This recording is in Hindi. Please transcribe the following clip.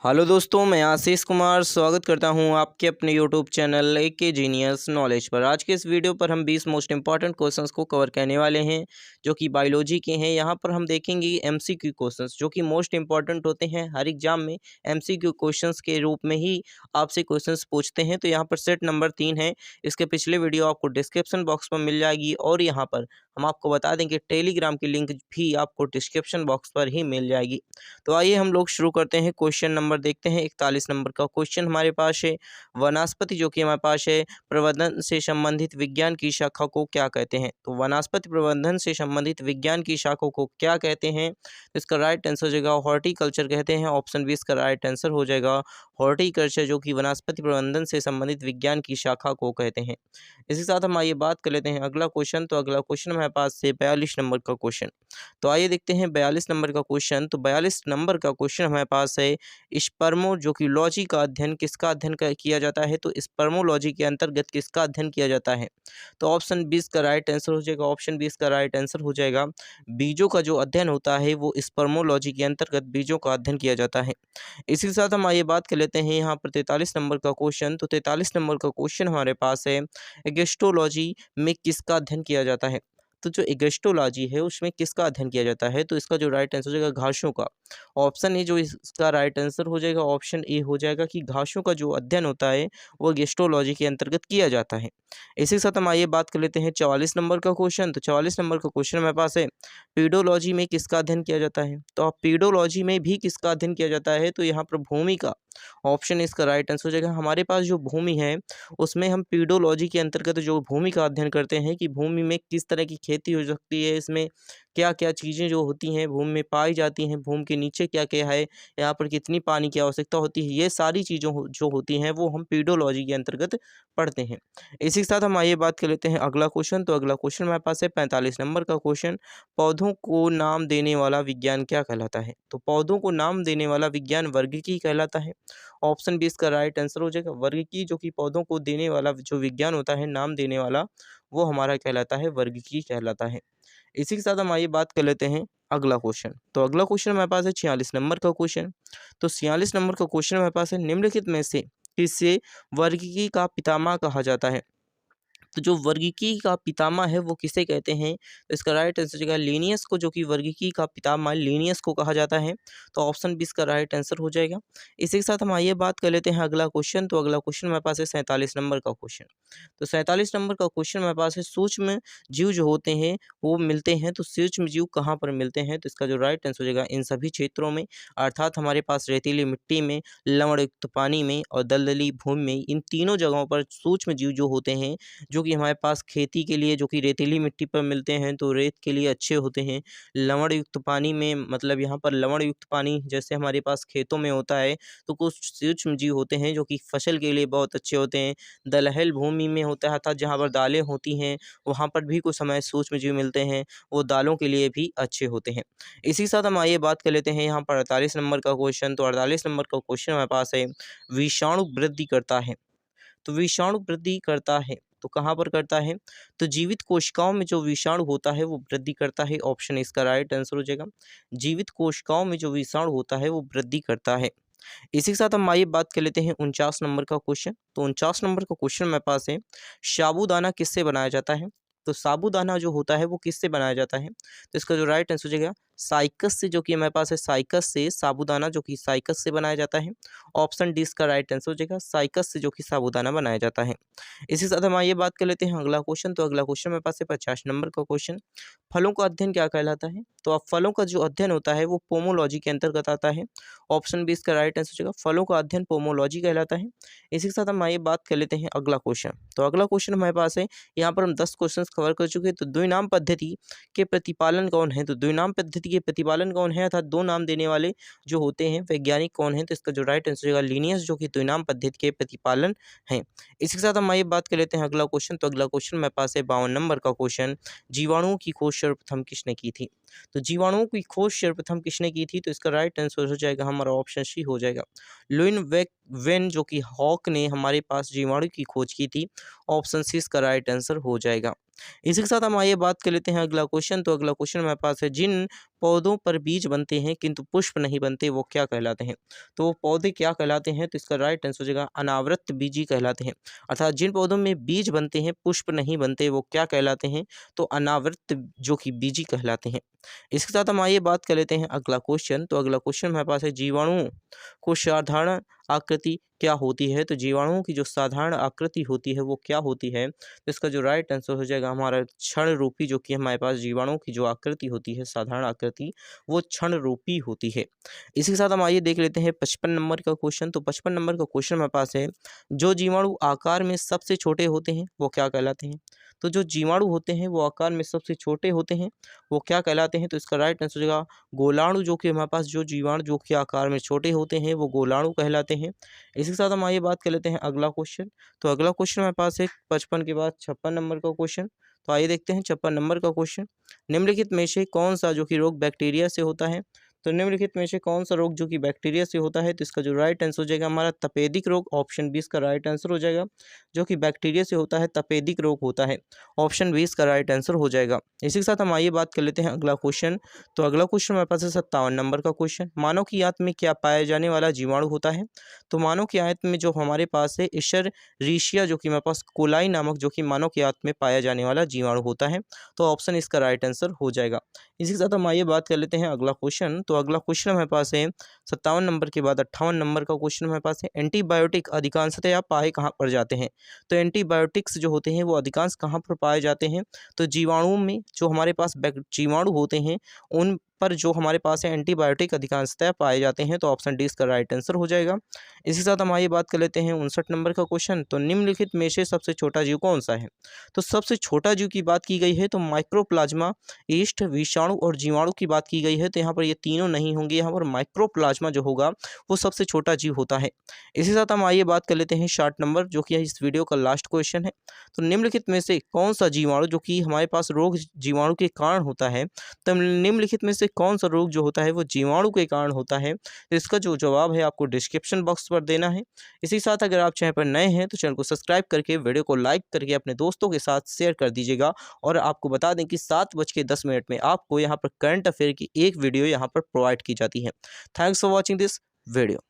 हेलो दोस्तों, मैं आशीष कुमार स्वागत करता हूं आपके अपने YouTube channel A K genius knowledge पर। आज के इस वीडियो पर हम 20 मोस्ट इंपॉर्टेंट क्वेश्चंस को कवर करने वाले हैं जो कि बायोलॉजी के हैं। यहां पर हम देखेंगे एमसीक्यू क्वेश्चंस जो कि मोस्ट इंपॉर्टेंट होते हैं। हर एग्जाम में एमसीक्यू क्वेश्चंस के रूप में ही आपसे क्वेश्चंस पूछते हैं। तो यहाँ पर सेट नंबर 3 है। इसके पिछले वीडियो आपको डिस्क्रिप्शन बॉक्स पर मिल जाएगी और यहाँ पर हम आपको बता दें कि टेलीग्राम की लिंक भी आपको डिस्क्रिप्शन बॉक्स पर ही मिल जाएगी। तो आइए हम लोग शुरू करते हैं। क्वेश्चन नंबर देखते हैं। 41 नंबर का क्वेश्चन हमारे पास है। वनस्पति जो कि हमारे पास है, प्रबंधन से संबंधित विज्ञान की शाखा को क्या कहते हैं? तो वनस्पति प्रबंधन से संबंधित विज्ञान की शाखा को क्या कहते हैं? तो इसका राइट आंसर हो जाएगा हॉर्टिकल्चर कहते हैं। ऑप्शन बी इसका राइट आंसर हो जाएगा हॉर्टिकल्चर, जो कि वनस्पति प्रबंधन से संबंधित विज्ञान की शाखा को कहते हैं। इसी साथ हम आइए बात कर लेते हैं अगला क्वेश्चन। तो अगला क्वेश्चन हमारे पास है 42 नंबर का क्वेश्चन। तो आइए देखते हैं 42 नंबर का क्वेश्चन। तो 42 नंबर का क्वेश्चन हमारे पास है, स्पर्मो जो कि लॉजी का अध्ययन किसका अध्ययन किया जाता है? तो स्पर्मोलॉजी के अंतर्गत किसका अध्ययन किया जाता है? तो ऑप्शन 20 का राइट आंसर हो जाएगा। ऑप्शन 20 का राइट आंसर हो जाएगा बीजों का जो अध्ययन होता है वो स्पर्मोलॉजी के अंतर्गत बीजों का अध्ययन किया जाता है। इसी के साथ हम आइए बात कर लेते हैं यहाँ पर 43 नंबर का क्वेश्चन। तो 43 नंबर का क्वेश्चन हमारे पास है, एगेस्ट्रोलॉजी में किसका अध्ययन किया जाता है? तो जो एगेस्ट्रोलॉजी है उसमें किसका अध्ययन किया जाता है? तो इसका जो राइट आंसर हो जाएगा घासों का। ऑप्शन ए जो इसका राइट आंसर हो जाएगा, ऑप्शन ए हो जाएगा कि घासों का जो अध्ययन होता है वो एगेस्ट्रोलॉजी के अंतर्गत किया जाता है। इसी के साथ हम आइए बात कर लेते हैं 44 नंबर का क्वेश्चन। तो 44 नंबर का क्वेश्चन हमारे पास है, पीडोलॉजी में किसका अध्ययन किया जाता है? तो आप पीडोलॉजी में भी किसका अध्ययन किया जाता है? तो यहाँ पर भूमि का। ऑप्शन इसका राइट आंसर हो जाएगा। हमारे पास जो भूमि है उसमें हम पीडोलॉजी के अंतर्गत जो भूमि का अध्ययन करते हैं कि भूमि में किस तरह की खेती हो सकती है, इसमें क्या-क्या चीज़ें जो होती हैं भूमि में पाई जाती हैं, भूमि के नीचे क्या-क्या है, यहाँ पर कितनी पानी की आवश्यकता होती है, ये सारी चीज़ें जो होती हैं वो हम पीडोलॉजी के अंतर्गत पढ़ते हैं। इसी के साथ हम आइए बात कर लेते हैं अगला क्वेश्चन। तो अगला क्वेश्चन हमारे पास है 45 नंबर का क्वेश्चन, पौधों को नाम देने वाला विज्ञान क्या कहलाता है? तो पौधों को नाम देने वाला विज्ञान वर्गिकी कहलाता है। ऑप्शन बी इसका राइट आंसर हो जाएगा वर्गिकी, जो कि पौधों को देने वाला जो विज्ञान होता है, नाम देने वाला, वो हमारा कहलाता है वर्गिकी कहलाता है। इसी के साथ हम आइए बात कर लेते हैं अगला क्वेश्चन। तो अगला क्वेश्चन हमारे पास है 46 नंबर का क्वेश्चन। तो 46 नंबर का क्वेश्चन हमारे पास है, निम्नलिखित में से किसे वर्गिकी का पितामह कहा जाता है? तो जो वर्गीकी का पितामह है वो किसे कहते हैं? तो इसका राइट आंसर हो जाएगा लिनियस को, जो कि वर्गीकी का पितामह लिनियस को कहा जाता है। तो ऑप्शन बी इसका राइट आंसर हो जाएगा। इसी के साथ हम आइए बात कर लेते हैं अगला क्वेश्चन। तो अगला क्वेश्चन हमारे पास है 47 नंबर का क्वेश्चन। तो 47 नंबर का क्वेश्चन हमारे पास है, सूक्ष्म जीव जो होते हैं वो मिलते हैं, तो सूक्ष्म जीव कहाँ पर मिलते हैं? तो इसका जो राइट आंसर हो जाएगा इन सभी क्षेत्रों में, अर्थात हमारे पास रेतीली मिट्टी में, लवणयुक्त पानी में और दलदली भूमि में, इन तीनों जगहों पर सूक्ष्म जीव जो होते हैं, जो कि हमारे पास खेती के लिए जो कि रेतीली मिट्टी पर मिलते हैं तो रेत के लिए अच्छे होते हैं। लवण युक्त पानी में, मतलब यहाँ पर लवण युक्त पानी जैसे हमारे पास खेतों में होता है, तो कुछ सूक्ष्म जीव होते हैं जो कि फसल के लिए बहुत अच्छे होते हैं। दलहल भूमि में होता है, अर्थात जहाँ पर दालें होती हैं वहाँ पर भी कुछ समय सूक्ष्म जीव मिलते हैं, वो दालों के लिए भी अच्छे होते हैं। इसी के साथ हम आइए बात कर लेते हैं यहाँ पर 48 नंबर का क्वेश्चन। तो 48 नंबर का क्वेश्चन हमारे पास है, विषाणु वृद्धि करता है। तो विषाणु वृद्धि करता है तो कहाँ पर करता है? तो जीवित कोशिकाओं में जो विषाणु होता है वो वृद्धि करता है। ऑप्शन इसका राइट आंसर हो जाएगा। जीवित कोशिकाओं में जो विषाणु होता है वो वृद्धि करता है। इसी के साथ हम आइए बात कर लेते हैं 49 नंबर का क्वेश्चन। तो 49 नंबर का क्वेश्चन मेरे पास है, साबूदाना किससे बनाया जाता है? तो साबूदाना जो होता है वो किससे बनाया जाता है? तो इसका जो राइट आंसर हो जाएगा साइकस से, जो कि हमारे पास है साइकस से, साबूदाना जो कि साइकस से बनाया जाता है। ऑप्शन डी इसका राइट आंसर हो जाएगा साइकस से, जो कि साबूदाना बनाया जाता है। इसी के साथ हम आइए बात कर लेते हैं अगला क्वेश्चन। तो अगला क्वेश्चन मेरे पास है 50 नंबर का क्वेश्चन, फलों का अध्ययन क्या कहलाता है? तो अब फलों का जो अध्ययन होता है वो पोमोलॉजी के अंतर्गत आता है। ऑप्शन बी इसका राइट आंसर हो जाएगा फलों का अध्ययन पोमोलॉजी कहलाता है। इसी के साथ हम आइए बात कर लेते हैं अगला क्वेश्चन। तो अगला क्वेश्चन हमारे पास है, यहाँ पर हम 10 क्वेश्चन कवर कर चुके हैं। तो द्विनाम पद्धति के प्रतिपालन कौन है? तो द्विनाम पद्धति के प्रतिपालन कौन है, अर्थात दो नाम देने वाले जो होते हैं वैज्ञानिक कौन है? तो इसका जो राइट आंसर हो जाएगा लिनियस, जो कि द्विनाम पद्धति के प्रतिपालन है। इसी के साथ हम आइए बात कर लेते हैं अगला क्वेश्चन। तो अगला क्वेश्चन मेरे पास है 52 नंबर का क्वेश्चन, जीवाणुओं की खोज सर्वप्रथम किसने की थी? तो जीवाणुओं की खोज सर्वप्रथम किसने की थी? तो इसका राइट आंसर हो जाएगा हमारा ऑप्शन सी हो जाएगा लुइन वेन, जो कि हॉक ने हमारे पास जीवाणु की खोज की थी। ऑप्शन सी इसका राइट आंसर हो जाएगा। इसी के साथ हम आइए बात कर लेते हैं अगला क्वेश्चन। तो अगला क्वेश्चन हमारे पास है, जिन पौधों पर बीज बनते हैं किंतु पुष्प नहीं बनते वो क्या कहलाते हैं? तो वो पौधे क्या कहलाते हैं? तो इसका राइट आंसर हो जाएगा अनावृत बीजी कहलाते हैं। अर्थात जिन पौधों में बीज बनते हैं पुष्प नहीं बनते वो क्या कहलाते हैं? तो अनावृत जो कि बीजी कहलाते हैं। इसके साथ हम आइए बात कर लेते हैं अगला क्वेश्चन। तो अगला क्वेश्चन हमारे पास है जीवाणुओं को साधारण आकृति क्या होती है? तो जीवाणुओं की जो साधारण आकृति होती है वो क्या होती है? तो इसका जो राइट आंसर हो जाएगा हमारा क्षण रूपी, जो कि हमारे पास जीवाणुओं की जो आकृति होती है साधारण आकृति, वो क्षण रूपी होती है। इसी के साथ हम आइए देख लेते हैं 55 नंबर का क्वेश्चन। तो 55 नंबर का क्वेश्चन हमारे पास है, जो जीवाणु आकार में सबसे छोटे होते हैं वो क्या कहलाते हैं? तो जो जीवाणु होते हैं वो आकार में सबसे छोटे होते हैं वो क्या कहलाते हैं? तो इसका राइट आंसर हो जाएगा गोलाणु, जो कि हमारे पास जो जीवाणु जो कि आकार में छोटे होते हैं वो गोलाणु कहलाते हैं। इसी के साथ हम आइए बात कर लेते हैं अगला क्वेश्चन। तो अगला क्वेश्चन हमारे पास है 55 के बाद 56 नंबर का क्वेश्चन। तो आइए देखते हैं 56 नंबर का क्वेश्चन। निम्नलिखित में से कौन सा जो कि रोग बैक्टीरिया से होता है? तो निम्नलिखित में से कौन सा रोग जो कि बैक्टीरिया से होता है? तो इसका जो राइट आंसर हो जाएगा हमारा तपेदिक रोग। ऑप्शन 20 का राइट आंसर हो जाएगा, जो कि बैक्टीरिया से होता है तपेदिक रोग होता है। ऑप्शन 20 का राइट आंसर हो जाएगा। इसी के साथ हम आइए बात कर लेते हैं अगला क्वेश्चन। तो अगला क्वेश्चन हमारे पास है 57 नंबर का क्वेश्चन। मानव की आंत में क्या पाया जाने वाला जीवाणु होता है? तो मानव की आंत में जो हमारे पास है इशररिशिया, जो कि हमारे पास कोलाई नामक जो कि मानव की आंत में पाया जाने वाला जीवाणु होता है। तो ऑप्शन इसका राइट आंसर हो जाएगा। इसी के साथ हम आइए बात कर लेते हैं अगला क्वेश्चन। तो अगला क्वेश्चन हमारे पास है 57 नंबर के बाद 58 नंबर का क्वेश्चन हमारे पास है, एंटीबायोटिक अधिकांशतः पाए कहाँ पर जाते हैं? तो एंटीबायोटिक्स जो होते हैं वो अधिकांश कहाँ पर पाए जाते हैं? तो जीवाणुओं में जो हमारे पास जीवाणु होते हैं उन पर जो हमारे पास है एंटीबायोटिक अधिकांशतः पाए जाते हैं। तो ऑप्शन डी इसका राइट आंसर हो जाएगा। इसी के साथ हम आइए बात कर लेते हैं 59 नंबर का क्वेश्चन। तो निम्नलिखित में से सबसे छोटा जीव कौन सा है? तो सबसे छोटा जीव की बात की गई है तो माइक्रोप्लाज्मा, ईस्ट, विषाणु और जीवाणु की बात की गई है। तो यहाँ पर ये तीनों नहीं होंगे, यहाँ पर माइक्रोप्लाज्मा जो होगा वो सबसे छोटा जीव होता है। इसी के साथ हम आइए बात कर लेते हैं 60 नंबर, जो कि इस वीडियो का लास्ट क्वेश्चन है। तो निम्नलिखित में से कौन सा जीवाणु जो कि हमारे पास रोग जीवाणु के कारण होता है? तो निम्नलिखित में से कौन सा रोग जो होता है वो जीवाणु के कारण होता है? तो इसका जो जवाब है आपको डिस्क्रिप्शन बॉक्स पर देना है। इसी के साथ अगर आप चैनल पर नए हैं तो चैनल को सब्सक्राइब करके वीडियो को लाइक करके अपने दोस्तों के साथ शेयर कर दीजिएगा। और आपको बता दें कि 7:10 में आपको यहाँ पर करंट अफेयर की एक वीडियो यहाँ पर प्रोवाइड की जाती है। Thanks for watching this video.